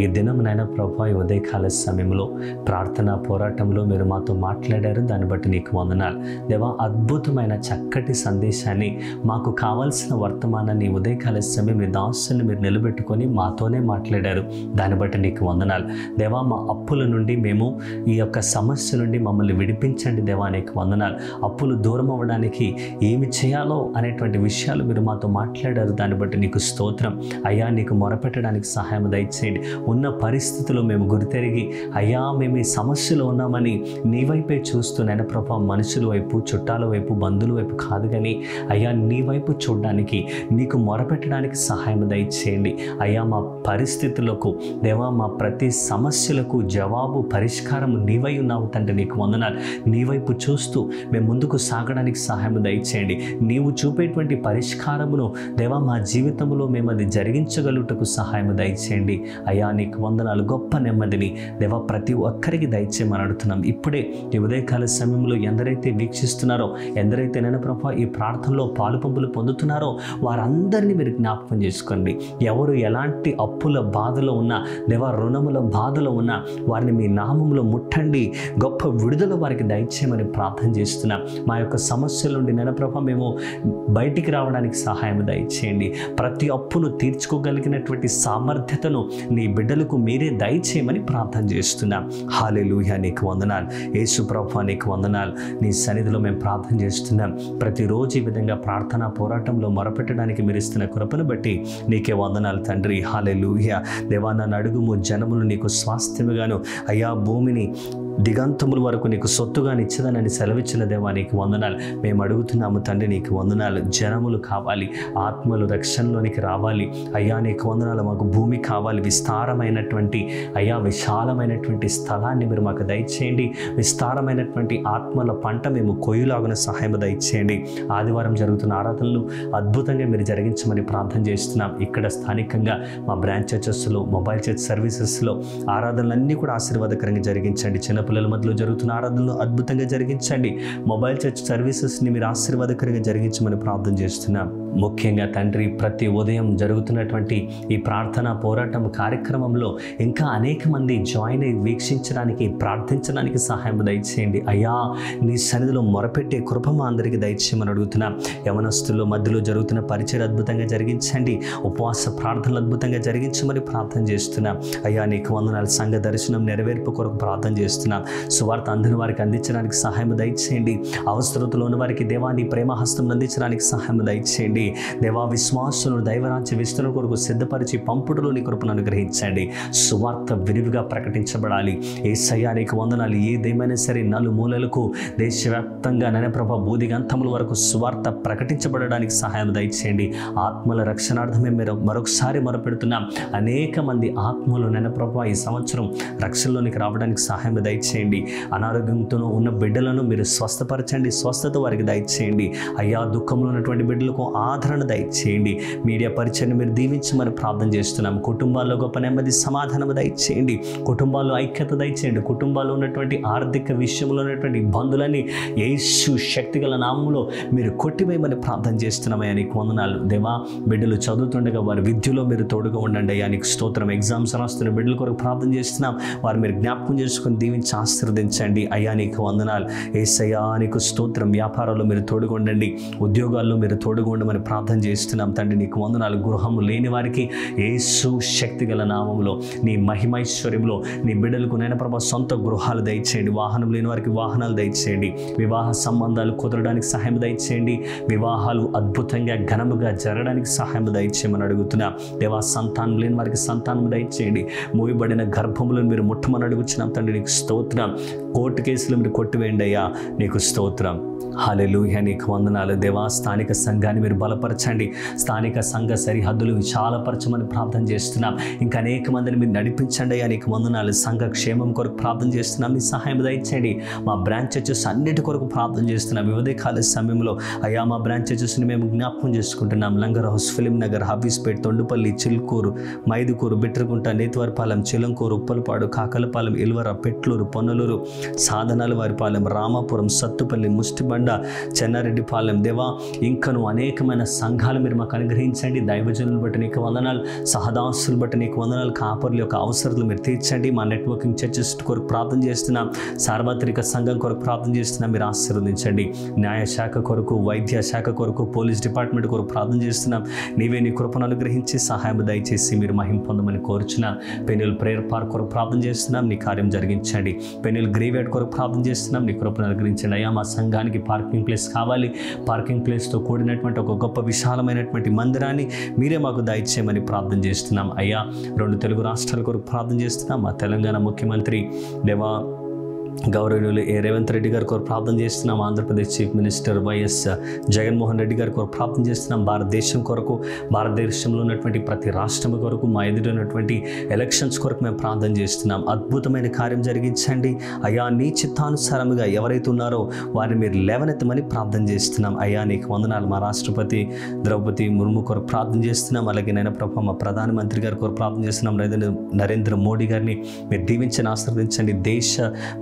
A: ఈ దినమునైనా ప్రభా, ఈ ఉదయకాల సమయంలో ప్రార్థనా పోరాటంలో మీరు మాతో మాట్లాడారు. దాన్ని బట్టి నీకు వందనాలు దేవా. అద్భుతమైన చక్కటి సందేశాన్ని, మాకు కావాల్సిన వర్తమానాన్ని ఉదయకాల సమయం మీ దాసుని మీరు నిలబెట్టుకొని మాతోనే మాట్లాడారు. దాన్ని బట్టి నీకు వందనాలు దేవా. మా అప్పుల నుండి మేము ఈ యొక్క సమస్య నుండి మమ్మల్ని విడిపించండి దేవా, నీకు వందనాలు. అప్పులు దూరం అవ్వడానికి ఏమి చేయాలో అనేటువంటి విషయాలు మీరు మాతో మాట్లాడారు. దాన్ని బట్టి నీకు స్తోత్రం అయ్యా. నీకు మొరపెట్టడానికి సహాయం దయచేయండి. ఉన్న పరిస్థితుల్లో మేము గుర్తెరిగి అయ్యా, మేము ఈ సమస్యలో ఉన్నామని నీ వైపే చూస్తున్నాను ప్రభా. మనుషుల వైపు, చుట్టాల వైపు, బంధువుల వైపు కాదు కానీ అయ్యా, నీ వైపు చూడడానికి, నీకు మొరపెట్టడానికి సహాయం దయచేయండి అయ్యా. మా పరిస్థితులకు దేవా, మా ప్రతి సమస్యలకు జవాబు, పరిష్కారం నీవై ఉన్నావు తండ్రి, నీకు వందనాలు. నీ వైపు చూస్తూ మేము ముందుకు సాగడానికి సహాయం దయచేయండి. నీవు చూపేటువంటి పరిష్కారమును దేవా మా జీవితంలో మేము అది జరిగించగలుగుటకు సహాయం దయచేయండి అయ్యా. నీకు వందనాలు. గొప్ప నెమ్మదిని దేవా ప్రతి ఒక్కరికి దయచేయమని అడుగుతున్నాం. ఇప్పుడే ఈ ఉదయకాల సమయంలో ఎందరైతే వీక్షిస్తున్నారో, ఎందరైతే నేను ప్రభా ఈ ప్రార్థనలో పాలు పంపులు పొందుతున్నారో వారందరినీ మీరు జ్ఞాపకం చేసుకోండి. ఎవరు ఎలాంటి అప్పుల బాధలో ఉన్నా దేవా, రుణముల బాధలో ఉన్నా వారిని మీ నామంలో ముట్టండి. గొప్ప విడుదల వారికి దయచేయమని ప్రార్థన చేస్తున్నాం. మా యొక్క సమస్యల నుండి నేను ప్రభా మేము బయటికి రావడానికి సహాయం దయచేయండి. ప్రతి అప్పును తీర్చుకోగలిగినటువంటి సామర్థ్యతను నీ బిడ్డలకు మీరే దయచేయమని ప్రార్థన చేస్తున్నాం. హల్లెలూయా, నీకు వందనాలు. యేసు ప్రభువా నీకు వందనాలు. నీ సన్నిధిలో మేము ప్రార్థన చేస్తున్నాం. ప్రతిరోజు ఈ విధంగా ప్రార్థనా పోరాటంలో మొరపెట్టడానికి మీరు ఇస్తున్న కృపను బట్టి నీకే వందనాలు తండ్రి. హల్లెలూయా దేవా, నన్ను అడుగుము, జనములు నీకు స్వాస్థ్యముగాను అయ్యా భూమిని దిగంతముల వరకు నీకు సొత్తుగా నిచ్చదనని సెలవిచ్చిన దేవా నీకు వందనాలు. మేము అడుగుతున్నాము తండ్రి నీకు వందనాలు. జనములు కావాలి, ఆత్మలు రక్షణలోనికి రావాలి అయ్యా నీకు వందనాలు. మాకు భూమి కావాలి, విస్తారమైనటువంటి అయ్యా విశాలమైనటువంటి స్థలాన్ని మీరు మాకు దయచేయండి. విస్తారమైనటువంటి ఆత్మల పంట మేము కొయ్యులాగున సహాయం దయచేయండి. ఆదివారం జరుగుతున్న ఆరాధనలు అద్భుతంగా మీరు జరిగించమని ప్రార్థన చేస్తున్నాం. ఇక్కడ స్థానికంగా మా బ్రాంచ్ చర్చెస్లో, మొబైల్ చర్చ్ సర్వీసెస్లో ఆరాధనలన్నీ కూడా ఆశీర్వాదకరంగా జరిగించండి. చిన్నపిల్లల మధ్యలో జరుగుతున్న ఆరాధనలు అద్భుతంగా జరిగించండి. మొబైల్ చర్చ్ సర్వీసెస్ని మీరు ఆశీర్వాదకరంగా జరిగించమని ప్రార్థన చేస్తున్నాం. ముఖ్యంగా తండ్రి ప్రతి ఉదయం జరుగుతున్నటువంటి ఈ ప్రార్థన పోరాటం కార్యక్రమంలో ఇంకా అనేక మంది జాయిన్ అయ్యి వీక్షించడానికి, ప్రార్థించడానికి సహాయం దయచేయండి అయ్యా. నీ సన్నిధిలో మొరపెట్టే కృప మా అందరికీ దయచేయమని అడుగుతున్నాం. యవనస్తుల మధ్యలో జరుగుతున్న పరిచయం అద్భుతంగా జరిగించండి. ఉపవాస ప్రార్థనలు అద్భుతంగా జరిగించమని ప్రార్థన చేస్తున్నాం అయ్యా నీకు వందనాలు. సంఘ దర్శనం నెరవేర్పు కొరకు ప్రార్థన చేస్తున్నాం. సువార్త అందని వారికి అందించడానికి సహాయం దయచేయండి. అవసరతలో ఉన్న వారికి దేవా నీ ప్రేమహస్తం అందించడానికి సహాయం దయచేయండి. దేవా విశ్వాసులను దైవరాజ్య విస్తరణ కొరకు సిద్ధపరిచి పంపుడులో నీ కృపను అనుగ్రహించండి. సువార్త విరివిగా ప్రకటించబడాలి. యేసయ్యా నీకు వందనాలు. ఏదేమైనా సరే నలుమూలలకు దేశవ్యాప్తంగా ప్రభా బూదిగంతముల వరకు సువార్త ప్రకటించబడడానికి సహాయం దయచేయండి. ఆత్మల రక్షణార్థమే మీరు మరొకసారి మొరపెడుతున్నాం. అనేక మంది ఆత్మలు ప్రభా ఈ సంవత్సరం రక్షణలోనికి రావడానికి సహాయం దయచేయండి. అనారోగ్యంతో ఉన్న బిడ్డలను మీరు స్వస్థపరచండి, స్వస్థత వారికి దయచేయండి అయ్యా. దుఃఖంలో ఉన్నటువంటి బిడ్డలకు ఆదరణ దయచేయండి. మీడియా పరిచయం మీరు దీవించమని ప్రార్థన చేస్తున్నాం. కుటుంబాల్లో గొప్ప నెమ్మది సమాధానం దయచేయండి. కుటుంబాల్లో ఐక్యత దయచేయండి. కుటుంబాల్లో ఉన్నటువంటి ఆర్థిక విషయంలో ఉన్నటువంటి ఇబ్బందులని యేసు శక్తిగల నామములో మీరు కొట్టివేయమని ప్రార్థన చేస్తున్నామయ్యా నీకు వందనాలు. దేవా బిడ్డలు చదువుతుండగా వారి విద్యలో మీరు తోడుగా ఉండండి అయ్యా నీకు స్తోత్రం. ఎగ్జామ్స్ రాస్తున్న బిడ్డల కొరకు ప్రార్థన చేస్తున్నాం. వారు మీరు జ్ఞాపకం చేసుకుని దీవించి ఆశీర్వదించండి అయ్యా నీకు వందనాలు. యేసయ్యా నీకు స్తోత్రం. వ్యాపారాల్లో మీరు తోడుగా ఉండండి, ఉద్యోగాల్లో మీరు తోడుగా ఉండమని ప్రార్థన చేస్తున్నాం తండ్రి నీకు వందనాలు. గృహము లేని వారికి యేసు శక్తిగల నామములో నీ మహిమైశ్వర్యంలో నీ బిడ్డలకు ప్రభా సొంత గృహాలు దయచేయండి. వాహనం లేని వారికి వాహనాలు దయచేయండి. వివాహ సంబంధాలు కుదరడానికి సహాయం దయచేయండి. వివాహాలు అద్భుతంగా ఘనముగా జరగడానికి సహాయం దయచేయమని అడుగుతున్నా. దేవా సంతానం లేని వారికి సంతానం దయచేయండి. మూయబడిన గర్భములను మీరు ముట్టమని అడుగుతున్నాం తండ్రి నీకు స్తోత్రం. కోర్టు కేసులు మీరు కొట్టివేయండి అయ్యా నీకు స్తోత్రం. హల్లెలూయా నీకు వందనాలు. దేవా స్థానిక సంఘాన్ని మీరు బలపరచండి. స్థానిక సంఘ సరిహద్దులు విశాలపరచమని ప్రార్థన చేస్తున్నాం. ఇంకా అనేక మందిని మీరు నడిపించండి అయ్యా నీకు వందనాలు. సంఘ క్షేమం కొరకు ప్రార్థన చేస్తున్నాం. మీ సహాయం దయచేయండి. మా బ్రాంచ్ చర్చెస్ అన్నిటి కొరకు ప్రార్థన చేస్తున్నాం. ఉదయకాల సమయంలో అయ్యా మా బ్రాంచ్ చర్చెస్ని మేము జ్ఞాపకం చేసుకుంటున్నాం. లంగర్ హౌస్, ఫిలిం నగర్, హబీస్పేట్, తొండుపల్లి, చిల్కూరు, మైదుకూరు, బిట్రగుంట, నేతివారిపాలెం, చిలంకూరు, ఉప్పలపాడు, కాకలపాలెం, ఇల్వర, పెట్లూరు, పొన్నలూరు, సాధనాల వారిపాలెం, రామాపురం, సత్తుపల్లి, ముష్టిబండ, చెన్నారెడ్డిపాలెం. దేవా ఇంకను అనేకమైన సంఘాలు మీరు మాకు అనుగ్రహించండి. దైవజనులు బట్టి నీకు వందనాలు, సహదాసులు బట్టి నీకు వందనాలు. కాపర్ల యొక్క అవసరాలు మీరు తీర్చండి. మా నెట్వర్కింగ్ చర్చెస్ కొరకు ప్రార్థన చేస్తున్నాం. సార్వత్రిక సంఘం కొరకు ప్రార్థన చేస్తున్నాం. మీరు ఆశీర్వదించండి. న్యాయశాఖ కొరకు, వైద్య శాఖ కొరకు, పోలీస్ డిపార్ట్మెంట్ కొరకు ప్రార్థన చేస్తున్నాం. నీవే నీ కృపను అనుగ్రహించి సహాయం దయచేసి మీరు మహిమ పొందమని కోరుచున్నాం. పెనుల్ ప్రేయర్ పార్క్ కొరకు ప్రార్థన చేస్తున్నాం. నీ కార్యం జరిగించండి. పెనుల్ గ్రేవ్యార్డ్ కొరకు ప్రార్థన చేస్తున్నాం. నీ కృపను అనుగ్రహించండి అయ్యా. మా సంఘానికి పార్కింగ్ ప్లేస్ కావాలి. పార్కింగ్ ప్లేస్తో కూడినటువంటి ఒక గొప్ప విశాలమైనటువంటి మందిరాన్ని మీరే మాకు దయచేయమని ప్రార్థన చేస్తున్నాం అయ్యా. 2 తెలుగు రాష్ట్రాల కొరకు ప్రార్థన చేస్తున్నాం. మా తెలంగాణ ముఖ్యమంత్రి దేవా గౌరవనీయులు రేవంత్ రెడ్డి గారి కొరకు ప్రార్థన చేస్తున్నాం. Andhra Pradesh chief minister YS Jaganmohan Reddy గారి కొరకు ప్రార్థన చేస్తున్నాం. భారతదేశం కొరకు, భారతదేశంలో ఉన్నటువంటి ప్రతి రాష్ట్రం కొరకు, మా ఎదురైనటువంటి ఎలక్షన్స్ కొరకు మేము ప్రార్థన చేస్తున్నాం. అద్భుతమైన కార్యం జరిగించండి అయ్యా. నీ చిత్తానుసారముగా ఎవరైతే ఉన్నారో వారిని మీరు లేవనెత్తమని ప్రార్థన చేస్తున్నాం అయ్యా నీకు వందనాలు. మా రాష్ట్రపతి ద్రౌపది ముర్ము కొరకు ప్రార్థన చేస్తున్నాం. అలాగే నేను ప్రభు మా ప్రధానమంత్రి గారి కొరకు ప్రార్థన చేస్తున్నాం. నరేంద్ర మోడీ గారిని మీరు దీవించని ఆశీర్వదించండి. దేశ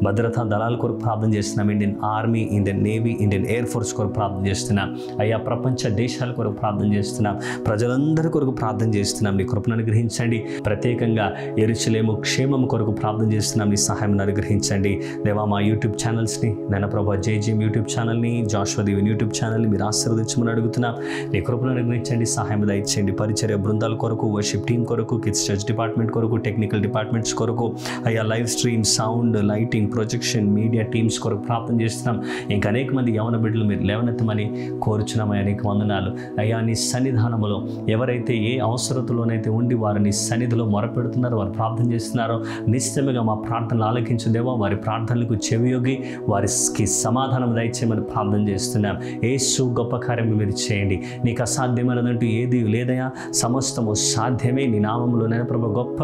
A: భద్రతా దళాల కొరకు ప్రార్థన చేస్తున్నాం. Indian army, Indian navy, Indian air force కొరకు ప్రార్థన చేస్తున్నాం అయ్యా. ప్రపంచ దేశాల కొరకు ప్రార్థన చేస్తున్నాం. ప్రజలందరి కొరకు ప్రార్థన చేస్తున్నాం. నీ కృపను అనుగ్రహించండి. ప్రత్యేకంగా యెరూషలేము క్షేమం కొరకు ప్రార్థన చేస్తున్నాం. నీ సహాయం అనుగ్రహించండి దేవా. మా యూట్యూబ్ ఛానల్స్ని నేను ప్రభా జేజీఎం యూట్యూబ్ ఛానల్ని, జాషువా దీవెన్ యూట్యూబ్ ఛానల్ని మీరు ఆశీర్వదించమని అడుగుతున్నాం. నీ కృపను అనుగ్రహించండి. సహాయం దయచేయండి. పరిచర్య బృందాల కొరకు, వర్షిప్ టీం కొరకు, కిడ్స్ చర్చ్ డిపార్ట్మెంట్ కొరకు, టెక్నికల్ డిపార్ట్మెంట్స్ కొరకు అయ్యా, live stream, sound, lighting, project projection media teams కొరకు ప్రార్థన చేస్తున్నాం. ఇంకా అనేక మంది యవన బిడ్డలు మీరు లేవనెత్తమని కోరుచున్నామని అనేక వందనాలు అయ్యా. నీ సన్నిధానంలో ఎవరైతే ఏ అవసరతలోనైతే ఉండి వారు నీ సన్నిధిలో మొరపెడుతున్నారో, వారు ప్రార్థన చేస్తున్నారో, నిశ్చయముగా మా ప్రార్థనలు ఆలకించు దేవా. వారి ప్రార్థనలకు చెవియొగ్గి వారికి సమాధానం దయచేయమని ప్రార్థన చేస్తున్నాం. యేసు గొప్ప కార్యం మీరు చేయండి. నీకు అసాధ్యమైనదంటూ ఏది లేదయా, సమస్తము సాధ్యమే నీ నామములోనైనా ప్రభు. గొప్ప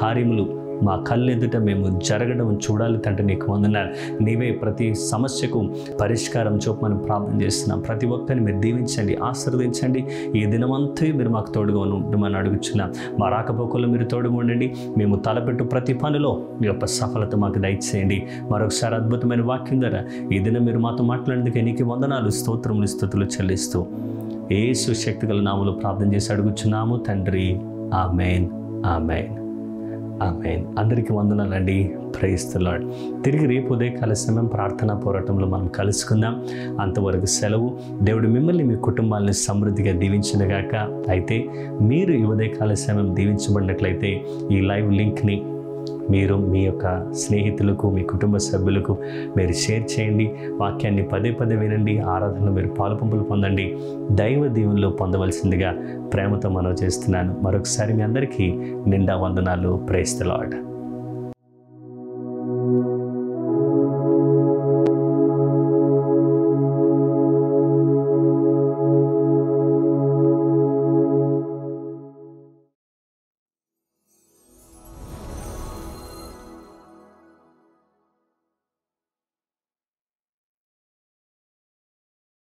A: కార్యములు మా కళ్ళెదుట మేము జరగడం చూడాలి తండ్రి. నీకు వందనాలు. నీవే ప్రతి సమస్యకు పరిష్కారం చూపమని ప్రార్థన చేస్తున్నాం. ప్రతి ఒక్కరిని మీరు దీవించండి, ఆశీర్వదించండి. ఈ దినమంతా మీరు మాకు తోడుగా ఉండమని అడుగుచున్నాం. మా రాకపోకల్లో మీరు తోడుగా ఉండండి. మేము తలపెట్టు ప్రతి పనిలో మీ యొక్క సఫలత మాకు దయచేయండి. మరొకసారి అద్భుతమైన వాక్యం ద్వారా ఈ దినం మీరు మాతో మాట్లాడేందుకే నీకు వందనాలు, స్తోత్రములు, స్తుతులు చెల్లిస్తూ యేసు శక్తిగల నామములో ప్రార్థన చేసి అడుగుచున్నాము తండ్రి. ఆమేన్, ఆమేన్, ఆమేన్. అందరికీ వందనాలండి. Praise the lord. తిరిగి రేపు ఉదయకాల సమయం ప్రార్థనా పోరాటంలో మనం కలుసుకుందాం. అంతవరకు సెలవు. దేవుడు మిమ్మల్ని మీ కుటుంబాలను సమృద్ధిగా దీవించునుగాక. అయితే మీరు ఈ ఉదయకాల సమయం దీవించబడినట్లయితే ఈ లైవ్ లింక్ని మీరు మీ యొక్క స్నేహితులకు, మీ కుటుంబ సభ్యులకు మీరు షేర్ చేయండి. వాక్యాన్ని పదే పదే వినండి. ఆరాధనలో మీరు పాలుపంపులు పొందండి. దైవ దీవెనలో పొందవలసిందిగా ప్రేమతో మనవి చేస్తున్నాను. మరొకసారి మీ అందరికీ నిండా వందనాలు. Praise the lord.